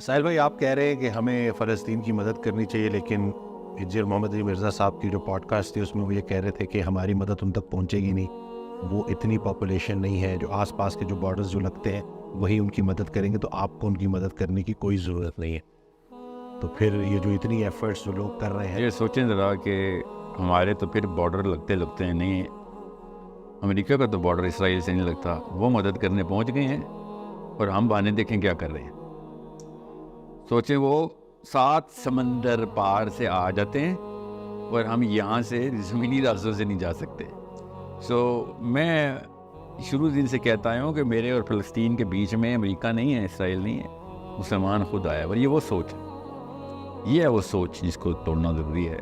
ساحل بھائی، آپ کہہ رہے ہیں کہ ہمیں فلسطین کی مدد کرنی چاہیے، لیکن انجینئر محمد علی مرزا صاحب کی جو پوڈ کاسٹ تھی اس میں وہ یہ کہہ رہے تھے کہ ہماری مدد ان تک پہنچے گی نہیں، وہ اتنی پاپولیشن نہیں ہے، جو آس پاس کے جو بارڈرز جو لگتے ہیں وہی ان کی مدد کریں گے، تو آپ کو ان کی مدد کرنے کی کوئی ضرورت نہیں ہے. تو پھر یہ جو اتنی ایفرٹس جو لوگ کر رہے ہیں، یہ سوچیں ذرا کہ ہمارے تو پھر بارڈر لگتے ہیں نہیں، امریکہ کا تو بارڈر اسرائیل سے نہیں لگتا، وہ مدد کرنے پہنچ گئے ہیں اور ہم بہانے دیکھیں کیا کر رہے ہیں. سوچیں وہ 7 سمندر پار سے آ جاتے ہیں اور ہم یہاں سے زمینی راستوں سے نہیں جا سکتے. میں شروع دن سے کہتا ہوں کہ میرے اور فلسطین کے بیچ میں امریکہ نہیں ہے، اسرائیل نہیں ہے، مسلمان خود آیا. اور یہ وہ سوچ ہے، یہ ہے وہ سوچ جس کو توڑنا ضروری ہے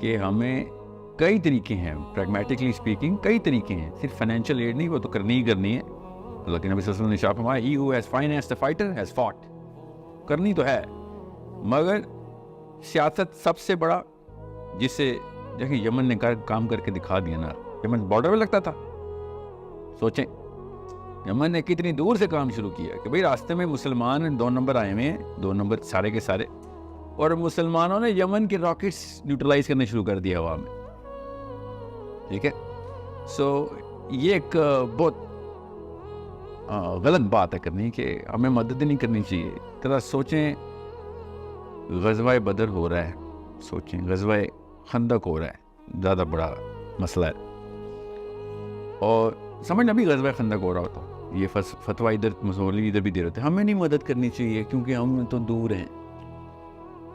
کہ ہمیں کئی طریقے ہیں، پریگمیٹکلی اسپیکنگ کئی طریقے ہیں، صرف فائنینشیل ایڈ نہیں، وہ تو کرنی ہی کرنی ہے. لیکن نبی صلی اللہ علیہ وسلم نے ارشاد فرمایا he who has financed the fighter has fought، کرنی تو ہے. مگر سیاست سب سے بڑا، جس سے دیکھیں یمن نے کام کر کے دکھا دیا نا، یمن بارڈر پہ لگتا تھا. سوچیں یمن نے کتنی دور سے کام شروع کیا کہ بھئی راستے میں مسلمان 2 نمبر آئے ہوئے ہیں، 2 نمبر سارے کے سارے، اور مسلمانوں نے یمن کے راکٹس نیوٹرلائز کرنے شروع کر دیا ہوا میں. ٹھیک ہے، یہ ایک بہت غلط بات ہے کرنی کہ ہمیں مدد نہیں کرنی چاہیے. ذرا سوچیں، غزوہ بدر ہو رہا ہے، سوچیں غزوہ خندق ہو رہا ہے، زیادہ بڑا مسئلہ ہے، اور سمجھنا بھی غزوہ خندق ہو رہا ہوتا، یہ فتویٰ ادھر مصولی ادھر بھی دے رہے تھے، ہمیں نہیں مدد کرنی چاہیے کیونکہ ہم تو دور ہیں.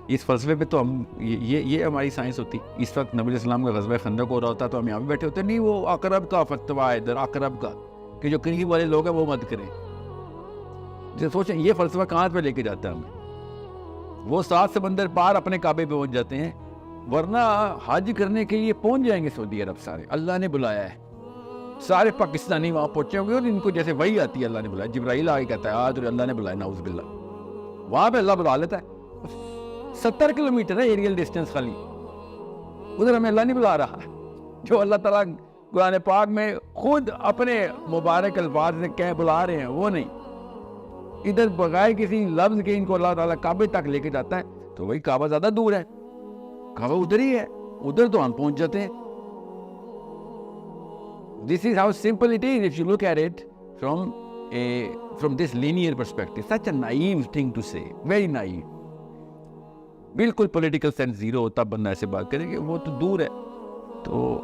اس فلسفے پہ تو ہم یہ ہماری سائنس ہوتی. اس وقت نبی علیہ السلام کا غزوہ خندق ہو رہا ہوتا تو ہم یہاں بھی بیٹھے ہوتے، نہیں وہ اقرب کا فتویٰ ادھر، اقرب کا کہ جو قریب والے لوگ ہیں وہ مت کریں. سوچیں یہ فلسفہ کہاں پہ لے کے جاتا ہے ہمیں. وہ 7 سمندر پار اپنے کعبے پہ پہنچ جاتے ہیں، ورنہ حج کرنے کے لیے پہنچ جائیں گے سعودی عرب، سارے اللہ نے بلایا ہے، سارے پاکستانی وہاں پہنچے ہوں گے، اور ان کو جیسے وہی آتی ہے، اللہ نے بلایا، جبرائیل آگے کہتا ہے آج اللہ نے بلایا، نعوذ باللہ، وہاں پہ اللہ بلا لیتا ہے. 70 کلومیٹر ہے ایریل ڈسٹینس خالی، ادھر ہمیں اللہ نہیں بلا رہا. جو اللہ تعالیٰ قرآن پاک میں خود اپنے مبارک الفاظ سے کہہ بلا رہے ہیں وہ نہیں، ادھر بغیر کسی لفظ کے ان کو اللہ تعالیٰ کعبے تک لے کے جاتا ہے. تو وہی کعبہ زیادہ دور ہے، کعبہ ادھر ہی ہے، ادھر تو ہم پہنچ جاتے ہیں. This is how simple it is if you look at it from this linear perspective. Such a naive thing to say, very naive. بالکل پولیٹیکل سینس زیرو ہوتا بندہ ایسے بات کرے کہ وہ تو دور ہے. تو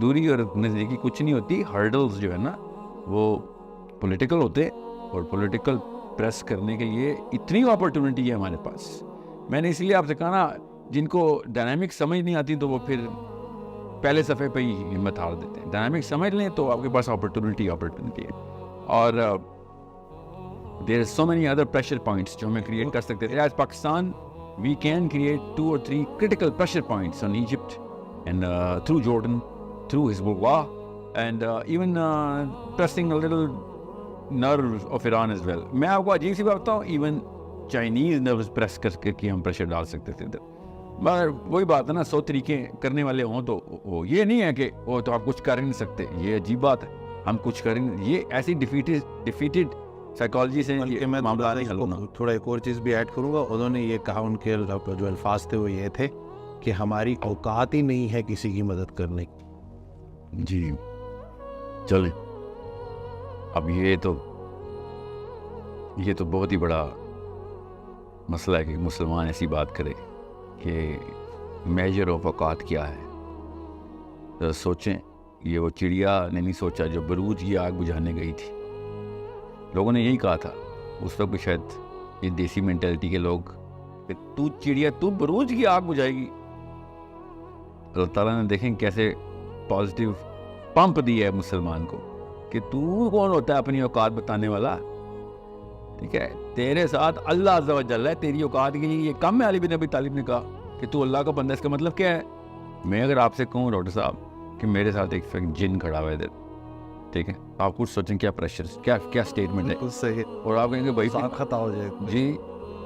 دوری اور نزدیکی کچھ نہیں ہوتی. ہرڈلز جو ہے نا وہ پولیٹیکل ہوتے، اور پولیٹیکل پریس کرنے کے لیے اتنی اپرچونٹی ہے ہمارے پاس. میں نے اس لیے آپ سے کہا نا، جن کو ڈائنامک سمجھ نہیں آتی تو وہ پھر پہلے صفحے پہ ہی ہمت ہار دیتے ہیں. ڈائنامک سمجھ لیں تو آپ کے پاس اپرچونٹی ہے. اور there are so many other pressure points جو ہمیں کریٹ کر سکتے تھے. As Pakistan we can create 2 or 3 critical pressure points on Egypt and through Jordan, through Hezbollah, and even pressing a little nerves of Iran as well. میں آپ کو عجیب سی بات بتاؤں، ایون چائنیز نروز پریس کر کے ہم پریشر ڈال سکتے تھے ادھر. مگر وہی بات ہے نا، 100 طریقے کرنے والے ہوں تو وہ یہ نہیں ہے کہ وہ تو آپ کچھ کر ہی نہیں سکتے. یہ عجیب بات ہے، ہم کچھ کر ہی نہیں، یہ ایسی ڈیفیٹڈ سائیکالوجی سے میں تھوڑا ایک اور چیز بھی ایڈ کروں گا. انہوں نے یہ کہا، ان کے جو الفاظ تھے وہ یہ تھے کہ ہماری اوقات ہی نہیں ہے کسی کی مدد کرنے کی. جی چلیں، اب یہ تو بہت ہی بڑا مسئلہ ہے کہ مسلمان ایسی بات کرے کہ میجر آف اوقات کیا ہے. تو سوچیں، یہ وہ چڑیا نے نہیں سوچا جو بروج کی آگ بجھانے گئی تھی. لوگوں نے یہی کہا تھا اس وقت بھی، شاید یہ دیسی مینٹلٹی کے لوگ، کہ تو چڑیا تو بروج کی آگ بجھائے گی. اللہ تعالیٰ نے دیکھیں کیسے پازیٹیو پمپ دیا ہے مسلمان کو کہ تو کون ہوتا ہے اپنی اوقات بتانے والا. ٹھیک ہے، تیرے ساتھ اللہ عز و جل ہے، تیری اوقات کی یہ کم ہے. علی بن ابی طالب نے کہا کہ تو اللہ کا بندہ، اس کا مطلب کیا ہے؟ میں اگر آپ سے کہوں ڈاکٹر صاحب کہ میرے ساتھ ایک جن کھڑا ہوا ہے ادھر، ٹھیک ہے، آپ کچھ سوچیں کیا پریشر، کیا سٹیٹمنٹ ہے. صحیح. اور آپ کہیں گے بھائی خطا ہو جائے جی،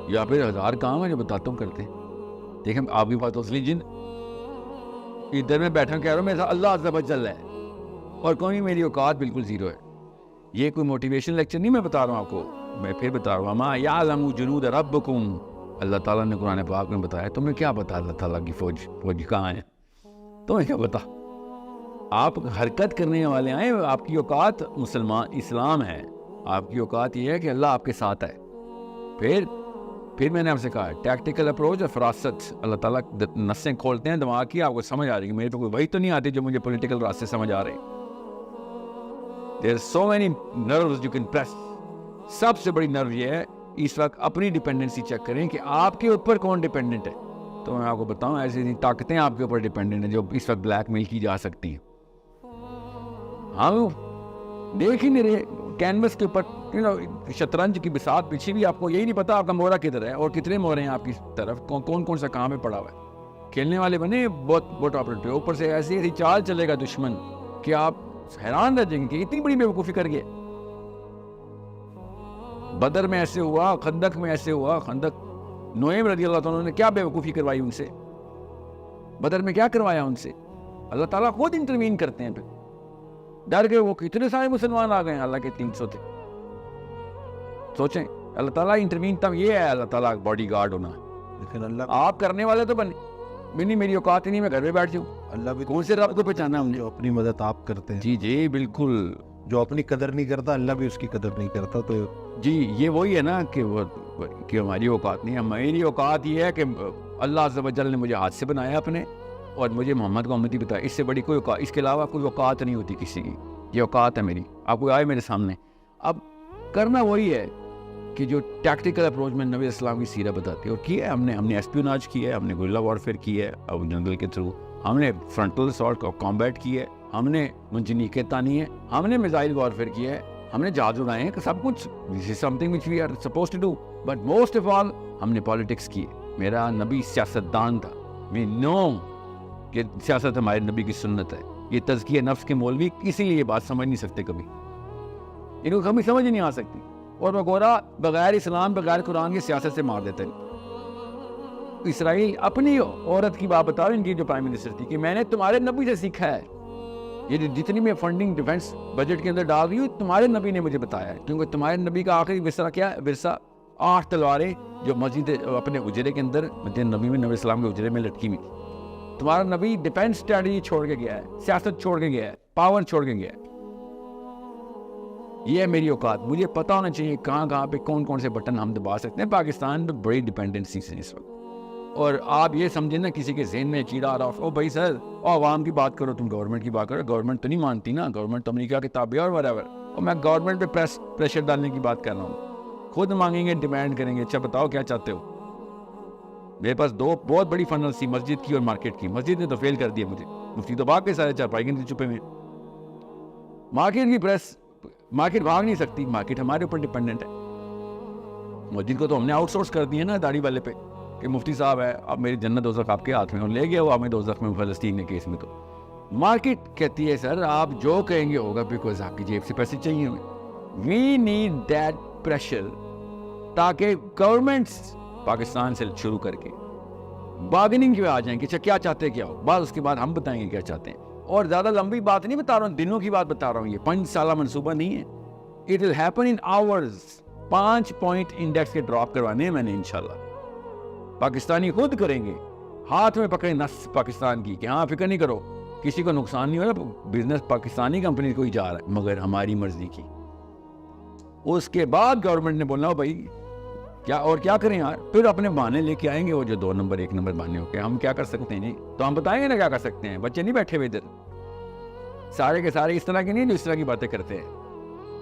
یا پھر 1000 کام ہے جو بتاتا ہوں کرتے ہیں. دیکھیں آپ کی بات اصلی جن ادھر میں بیٹھا کہہ رہا ہوں میرے ساتھ اللہ عز و جل ہے، اور کوئی میری اوقات بالکل زیرو ہے. یہ کوئی موٹیویشن لیکچر نہیں میں بتا رہا ہوں آپ کو، میں پھر بتا رہا ہوں ما یعلم جنود ربکم، اللہ تعالیٰ نے قرآن پاک میں بتایا. تمہیں کیا پتا اللہ تعالیٰ کی فوج کہاں ہے؟ تمہیں کیا پتا؟ آپ حرکت کرنے والے آئے، آپ کی اوقات اسلام ہے. آپ کی اوقات یہ ہے کہ اللہ آپ کے ساتھ ہے. پھر میں نے آپ سے کہا ٹیکٹیکل اپروچ اور فراست. اللہ تعالیٰ نسیں کھولتے ہیں دماغ کی، آپ کو سمجھ آ رہی ہے. میرے پہ کوئی وہی تو نہیں آتی جو مجھے پولیٹیکل راستے سمجھ آ رہے ہیں. There are so many nerves you can press. سب سے بڑی نرو یہ ہے اس وقت اپنی ڈیپینڈنسی چیک کریں کہ آپ کے اوپر کون ڈیپینڈنٹ ہے. تو میں آپ کو بتاؤں ایسی طاقتیں آپ کے اوپر ڈیپینڈنٹ ہیں جو اس وقت بلیک میل کی جا سکتی ہیں. ہاں دیکھ ہی نہیں رہے کینوس کے اوپر شطرنج کی بساط پیچھے بھی آپ کو یہی نہیں پتا آپ کا مورا کدھر ہے اور کتنے مورے ہیں آپ کی طرف، کون سا کہاں پہ پڑا ہوا ہے. کھیلنے والے بنے بہت آپریٹو. اوپر سے ایسی چال چلے گا دشمن کہ آپ حیران رہ جائیں گے کہ اتنی بڑی بیوقوفی کر گئے. بدر میں ایسے ہوا، خندق میں ایسے ہوا. خندق نعیم رضی اللہ تعالیٰ نے کیا بیوقوفی کروائی ان سے، بدر میں کیا کروایا ان سے. اللہ تعالیٰ خود انٹروین کرتے ہیں. پھر ڈر گئے وہ کتنے سارے مسلمان آ گئے ہیں، اللہ کے 300 تھے. سوچیں اللہ تعالیٰ انٹروین تب یہ ہے اللہ تعالیٰ باڈی گارڈ ہونا. لیکن اللہ آپ کرنے والے تو بنے میری اوقات ہی نہیں، میں گھر پہ بیٹھ جاؤں. اللہ بھی کون سے رب کو پہچانا ہم نے؟ جو اپنی مدد آپ کرتے ہیں. جی بالکل. جو اپنی قدر نہیں کرتا اللہ بھی اس کی قدر نہیں کرتا. تو جی یہ وہی ہے نا کہ ہماری اوقات نہیں ہے. میری اوقات یہ ہے کہ اللہ عز و جل نے مجھے ہاتھ سے بنایا اپنے، اور مجھے محمد کو امتی بتایا. اس سے بڑی کوئی اوقات، اس کے علاوہ کوئی اوقات نہیں ہوتی کسی کی. یہ اوقات ہے میری. آپ کو آئے میرے سامنے، اب کرنا وہی ہے کہ جو ٹیکٹیکل اپروچ میں نبی اسلام کی سیرت بتاتی ہے. اور کی ہے ہم نے ایسپیوناج کی ہے، ہم نے گریلا وارفیئر کی ہے، اب جنگل کے تھرو ہم نے فرنٹل اسالٹ کامبیٹ کی ہے، ہم نے منجنیقیں تانی ہے، ہم نے میزائل وارفیئر کیا ہے، ہم نے جہاز اڑائے ہیں. سب کچھ this is something which we are suppose to do. But most of all ہم نے پالیٹکس کی ہے. میرا نبی سیاستدان تھا. وی نو کہ سیاست ہمارے نبی کی سنت ہے. یہ تزکیہ نفس کے مولوی اسی لیے یہ بات سمجھ نہیں سکتے، کبھی ان کو کبھی سمجھ نہیں آ سکتی. اور وغیرہ بغیر اسلام بغیر قرآن کی سیاست سے مار دیتے ہیں. اسرائیل اپنی عورت کی بات بتا رہے ان کی جو پرائم منسٹر تھی کہ میں نے تمہارے نبی سے سیکھا ہے. یہ جتنی میں فنڈنگ ڈیفنس بجٹ کے اندر ڈال رہی ہوں تمہارے نبی نے مجھے بتایا ہے. کیونکہ تمہارے نبی کا آخری ورثہ کیا ہے؟ ورثہ 8 تلواریں جو مسجد اپنے اجرے کے اندر مسجد نبی میں نبی اسلام کے اجرے میں لٹکی ہوئی. تمہارا نبی ڈیفنس اسٹریٹجی چھوڑ کے گیا ہے، سیاست چھوڑ کے گیا ہے، پاور چھوڑ کے گیا ہے. یہ ہے میری اوقات. مجھے پتہ ہونا چاہیے کہاں پہ کون سے بٹن ہم دبا سکتے ہیں. پاکستان پہ بڑی ڈیپینڈنسی ہے اس وقت. اور آپ یہ سمجھیں نا کسی کے ذہن میں چیڑا آ رہا ہو بھائی سر عوام کی بات کرو، تم گورنمنٹ کی بات کرو. گورنمنٹ تو نہیں مانتی نا، گورنمنٹ تو امریکہ کے تابع اور whatever. اور میں گورنمنٹ پہ پریشر ڈالنے کی بات کر رہا ہوں. خود مانگیں گے، ڈیمانڈ کریں گے. اچھا بتاؤ کیا چاہتے ہو. میرے پاس 2 بہت بڑی فنل تھی، مسجد کی اور مارکیٹ کی. مسجد نے تو فیل کر دیا مجھے. مفتی تو بھاگ کے سارے چارپائی کے نیچے چھپے ہوئے. مارکیٹ کی مارکیٹ بھاگ نہیں سکتی. مارکیٹ ہمارے اوپر ڈیپینڈنٹ ہے. مسجد کو تو ہم نے آؤٹ سورس کر دیا نا داڑھی والے پہ کہ مفتی صاحب ہے اب میری جنت دوزخ آپ کے ہاتھ میں، اور لے گیا وہ ہمیں دوزخ میں فلسطین کے کیس میں. تو مارکیٹ کہتی ہے سر آپ جو کہیں گے ہوگا بیکاز آپ کی جیب سے پیسے چاہیے ہمیں. وی نیڈ دیٹ پریشر تاکہ گورنمنٹس پاکستان سے شروع کر کے بارگننگ پہ آ جائیں کہ اچھا کیا چاہتے ہیں کیا ہو. بعد اس کے بعد ہم بتائیں گے کیا چاہتے ہیں. اور زیادہ لمبی بات نہیں بتا رہا ہوں، دنوں کی بات بتا رہا ہوں. یہ 5 سالہ منصوبہ نہیں ہے. It will happen in hours. 5 point index کے ڈراپ کروانے ہیں میں نے انشاءاللہ. پاکستانی خود کریں گے، ہاتھ میں پکڑے نس پاکستان کی کہ ہاں فکر نہیں کرو کسی کو نقصان نہیں ہو رہا، بزنس پاکستانی کمپنی کو ہی جا رہا ہے مگر ہماری مرضی کی. اس کے بعد گورنمنٹ نے بولنا ہو بھائی کیا اور کیا کریں یار. پھر اپنے بہانے لے کے آئیں گے وہ جو 2 نمبر 1 نمبر بہانے ہو کے ہم کیا کر سکتے ہیں. نہیں تو ہم بتائیں گے نا کیا کر سکتے ہیں. بچے نہیں بیٹھے ہوئے ادھر سارے کے سارے اس طرح کے نہیں جو اس طرح کی باتیں کرتے ہیں.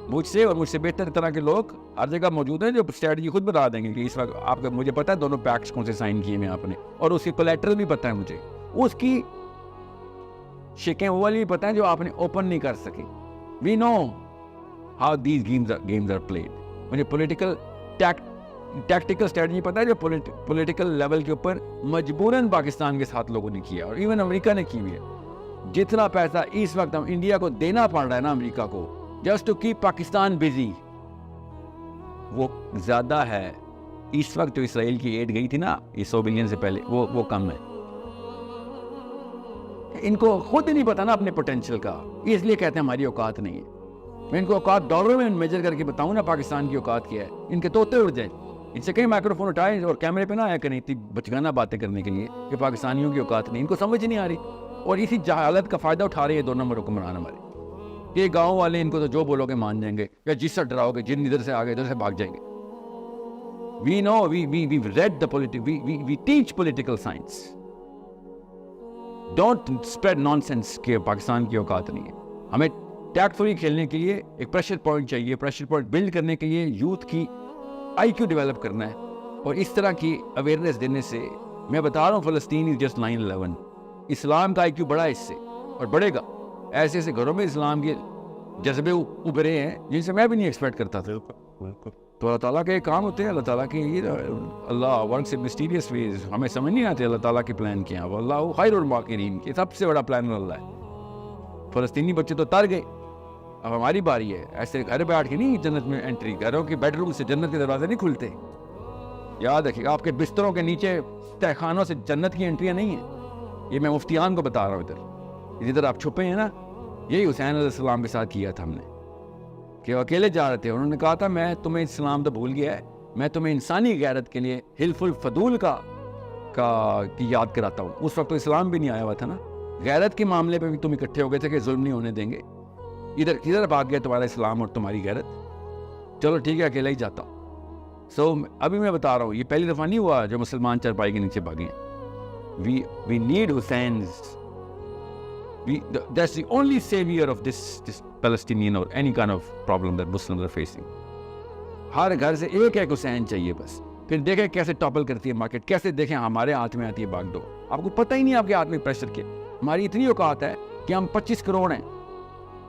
مجھ سے اور مجھ سے بہتر طرح کے لوگ ہر جگہ موجود ہیں جو اسٹریٹجی خود بتا دیں گے کہ اس وقت آپ کا مجھے پتا ہے دونوں پیکٹس کون سے سائن کیے میں آپ نے، اور اس کی کولیٹرل بھی پتا ہے مجھے، اس کی شکیں وہ والی بھی پتا ہے جو آپ نے اوپن نہیں کر سکے. We know how these games are played. مجھے پولیٹیکل ٹیکٹیکل اسٹریٹجی پتا ہے جو پولیٹیکل لیول کے اوپر مجبوراً پاکستان کے ساتھ لوگوں نے کیا اور ایون امریکہ نے کی ہوئی ہے. جتنا پیسہ اس وقت ہم انڈیا کو دینا پڑ رہا ہے نا امریکہ کو just to keep Pakistan busy, وہ زیادہ ہے اس وقت جو اسرائیل کی ایڈ گئی تھی نا یہ 100 بلین سے پہلے وہ کم ہے. ان کو خود نہیں پتا نا اپنے پوٹینشیل کا، اس لیے کہتے ہیں ہماری اوقات نہیں ہے. میں ان کو اوقات ڈالر میں میجر کر کے بتاؤں نا پاکستان کی اوقات کیا ہے, ان کے طوطے اڑ جائیں. ان سے کہیں مائکرو فون اٹھائیں اور کیمرے پہ نہ آیا کریں اتنی بچگانہ باتیں کرنے کے لیے کہ پاکستانیوں کی اوقات نہیں, ان کو سمجھ نہیں آ رہی, اور اسی جہالت کا فائدہ اٹھا رہے ہیں 2 نمبر حکمران ہمارے. یہ گاؤں والے ان کو تو جو بولو گے مان جائیں گے, یا جس سے ڈراؤ گے جن ادھر سے آگے ادھر سے بھاگ جائیں گے. We know, we read the we teach political science. Don't spread nonsense کہ پاکستان کی اوقات نہیں ہے. ہمیں ٹیکٹفلی کھیلنے کے لیے ایک پریشر پوائنٹ چاہیے. پریشر پوائنٹ بلڈ کرنے کے لیے یوتھ کی آئی کیو ڈیولپ کرنا ہے, اور اس طرح کی اویئرنیس دینے سے میں بتا رہا ہوں فلسطین از جسٹ 9/11. اسلام کا آئی کیو بڑا ہے اس سے, اور بڑھے گا. ایسے ایسے گھروں میں اسلام کے جذبے ابھرے ہیں جن سے میں بھی نہیں ایکسپیکٹ کرتا تھا. تو اللہ تعالیٰ کے کام ہوتے ہیں, اللہ تعالیٰ کے یہ اللہ ورکس ان مسٹیریس ویز. ہمیں سمجھ نہیں آتے اللہ تعالیٰ کے پلان کیا ہیں. واللہ خیر الماکرین, یہ سب سے بڑا پلان اللہ ہے. فلسطینی بچے تو تر گئے, اب ہماری باری ہے. ایسے گھر بیٹھ کے نہیں جنت میں انٹری, گھروں کے بیڈ روم سے جنت کے دروازے نہیں کھلتے. یاد رکھیے آپ کے بستروں کے نیچے تہ خانوں سے جنت کی انٹریاں نہیں ہیں. یہ میں مفتیان کو بتا رہا ہوں. ادھر جدھر آپ چھپے ہیں نا, یہی حسین علیہ السلام کے ساتھ کیا تھا ہم نے, کہ وہ اکیلے جا رہے تھے. انہوں نے کہا تھا میں تمہیں اسلام تو بھول گیا ہے, میں تمہیں انسانی غیرت کے لیے حلف الفضول کی یاد کراتا ہوں. اس وقت تو اسلام بھی نہیں آیا ہوا تھا نا. غیرت کے معاملے پہ بھی تم اکٹھے ہو گئے تھے کہ ظلم نہیں ہونے دیں گے. ادھر بھاگ گیا تمہارا اسلام اور تمہاری غیرت. چلو ٹھیک ہے, اکیلا ہی جاتا ہوں. ابھی میں بتا رہا ہوں, یہ پہلی دفعہ نہیں ہوا جو مسلمان چرپائی کے نیچے بھاگے ہیں. We need Hussein's. That's the only savior of this Palestinian or any kind of problem that Muslims are facing. ہر گھر سے ایک حسین چاہیے بس. پھر دیکھیں کیسے ٹاپل کرتی ہے مارکیٹ, کیسے دیکھیں ہمارے ہاتھ میں آتی ہے باغ دو. آپ کو پتہ ہی نہیں آپ کے ہاتھ میں پریشر کے. ہماری اتنی اوقات ہے کہ ہم 25 کروڑ ہیں,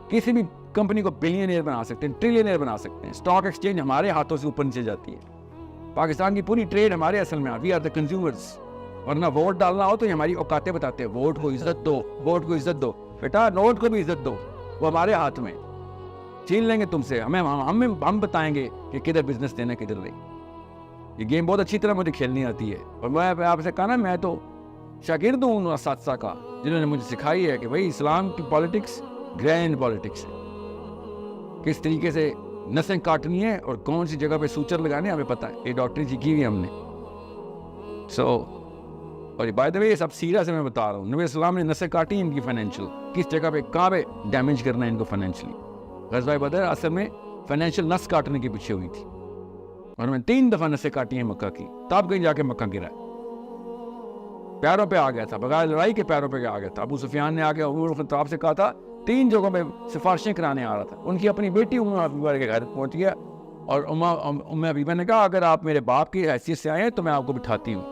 کسی بھی کمپنی کو بلینئر بنا سکتے ہیں, ٹریلینئر بنا سکتے ہیں. اسٹاک ایکسچینج ہمارے ہاتھوں سے اوپر نیچے جاتی ہے. پاکستان کی پوری ٹریڈ ہمارے اصل میں وی آر دا کنزیومرز. ورنہ ووٹ ڈالنا ہو تو یہ ہماری اوقاتیں بتاتے ہیں, ووٹ کو عزت دو, ووٹ کو عزت دو. بیٹا نوٹ کو بھی عزت دو, وہ ہمارے ہاتھ میں. چھین لیں گے تم سے, ہم بتائیں گے کہ کدھر بزنس دینا کدھر نہیں. یہ گیم بہت اچھی طرح مجھے کھیلنی آتی ہے, اور میں آپ سے کہا نا میں تو شاگرد ہوں ان اساتذہ کا جنہوں نے مجھے سکھائی ہے کہ بھائی اسلام کی پالیٹکس گرینڈ پالیٹکس ہے. کس طریقے سے نسیں کاٹنی ہے اور کون سی جگہ پہ سوچر لگانے ہمیں پتہ ہے. یہ ڈاکٹری سیکھی ہوئی ہم نے. اور بائی دا وے یہ سب سیرہ سے میں بتا رہا ہوں. نبی السلام نے نسیں کاٹی ان کی فائنینشیل, کس جگہ پہ کہاں پہ ڈیمیج کرنا ہے ان کو فائنینشلی. غزوہ بدر اصل میں فائنینشیل نس کاٹنے کے پیچھے ہوئی تھی, اور میں 3 دفعہ نسیں کاٹی ہیں مکہ کی, تب کہیں جا کے مکہ گرا. پیروں پہ آ گیا تھا, بغیر لڑائی کے پیروں پہ آ گیا تھا. ابو سفیان نے آ کے عمر بن خطاب سے کہا تھا, 3 جگہوں پہ سفارشیں کرانے آ رہا تھا. ان کی اپنی بیٹی ام حبیبہ کے گھر پہنچ گیا, اور ام حبیبہ نے کہا اگر آپ میرے باپ کی حیثیت سے آئے ہیں تو میں آپ کو بٹھاتی ہوں.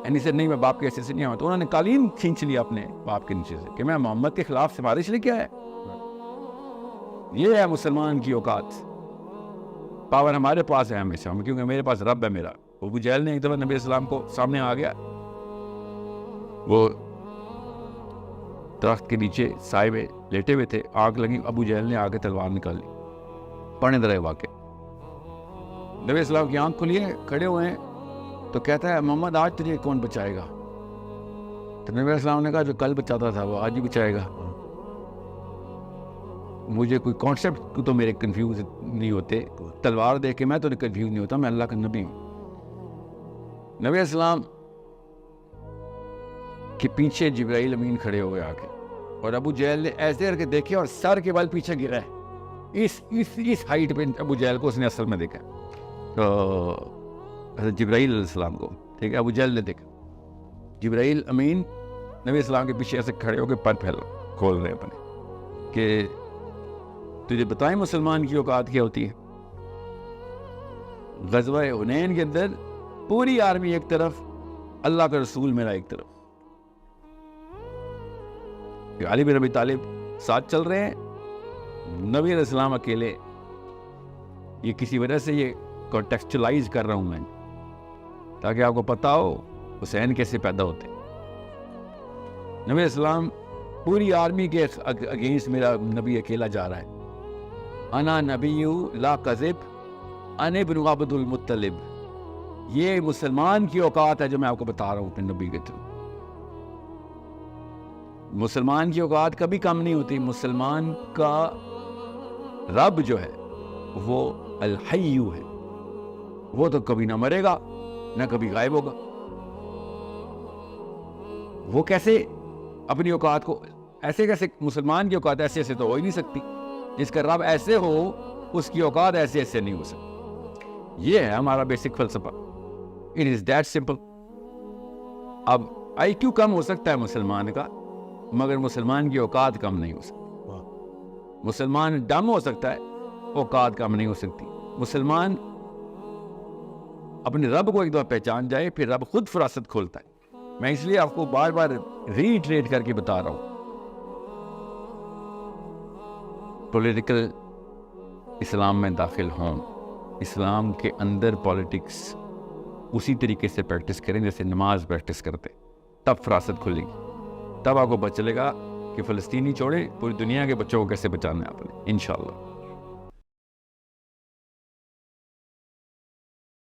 یعنی سے نہیں, میں باپ کی حیثیت سے نہیں آؤں. تو انہوں نے قالین کھینچ لیا اپنے باپ کے نیچے سے کہ میں محمد کے خلاف سفارش لے کے آیا. یہ ہے مسلمان کی اوقات. پاور ہمارے پاس ہے ہمیشہ, کیونکہ میرے پاس رب ہے میرا. ابو جہل نے ایک دفعہ نبی السلام کو سامنے آ گیا, وہ درخت کے نیچے سائے میں لیٹے ہوئے تھے, آگ لگی, ابو جہل نے آ کے تلوار نکال لی. پڑھنے ذرا واقع. نبی السلام کی آنکھ کھلی ہے, کھڑے ہوئے ہیں, تو کہتا ہے محمد آج تجھے کون بچائے گا. تو نبی السلام نے کہا جو کل بچاتا تھا وہ آج ہی بچائے گا. مجھے کوئی کانسیپٹ تو میرے کنفیوز نہیں ہوتے, تلوار دیکھ کے میں تو کنفیوز نہیں ہوتا, میں اللہ کا نبی ہوں. نبی السلام کے پیچھے جبرائیل امین کھڑے ہوئے آ کے, اور ابو جہل نے ایسے کر کے دیکھے اور سر کے بال پیچھے گرا ہے. اس ہائٹ پہ ابو جہل کو اس نے اصل میں دیکھا, تو جبرائیل علیہ السلام کو, ٹھیک ہے, ابو جہل نے دیکھا. جبرائیل امین نبی السلام کے پیچھے ایسے کھڑے ہو کے پر کھول رہے اپنے کہ تجھے بتائیں مسلمان کی اوقات کیا ہوتی ہے. غزوہ حنین کے اندر پوری آرمی ایک طرف, اللہ کا رسول میرا ایک طرف. علی بن ابی طالب ساتھ چل رہے ہیں, نبی علیہ السلام اکیلے. یہ کسی وجہ سے یہ کانٹیکسچلائز کر رہا ہوں میں تاکہ آپ کو پتہ ہو حسین کیسے پیدا ہوتے. نبی علیہ السلام پوری آرمی کے اگینسٹ میرا نبی اکیلا جا رہا ہے. انا نبی لا کذب انا ابن عبد المطلب. یہ مسلمان کی اوقات ہے جو میں آپ کو بتا رہا ہوں اپنے نبی کے تھرو. مسلمان کی اوقات کبھی کم نہیں ہوتی. مسلمان کا رب جو ہے وہ الحیو ہے، وہ تو کبھی نہ مرے گا نہ کبھی غائب ہوگا. وہ کیسے اپنی اوقات کو ایسے کیسے، مسلمان کی اوقات ایسے ایسے تو ہو ہی نہیں سکتی. جس کا رب ایسے ہو اس کی اوقات ایسے ایسے نہیں ہو سکتی. یہ ہے ہمارا بیسک فلسفہ. It is that simple. اب آئی کیو کم ہو سکتا ہے مسلمان کا، مگر مسلمان کی اوقات کم نہیں ہو سکتی. مسلمان ڈم ہو سکتا ہے، اوقات کم نہیں ہو سکتی. مسلمان اپنے رب کو ایک دفعہ پہچان جائے پھر رب خود فراست کھولتا ہے. میں اس لیے آپ کو بار بار ریٹریٹ کر کے بتا رہا ہوں، پولیٹیکل اسلام میں داخل ہوں، اسلام کے اندر پالیٹکس اسی طریقے سے پریکٹس کریں جیسے نماز پریکٹس کرتے، تب فراست کھلے گی. تب آپ کو پتہ چلے گا کہ فلسطینی چھوڑے پوری دنیا کے بچوں کو کیسے بچانا ہے آپ نے انشاءاللہ.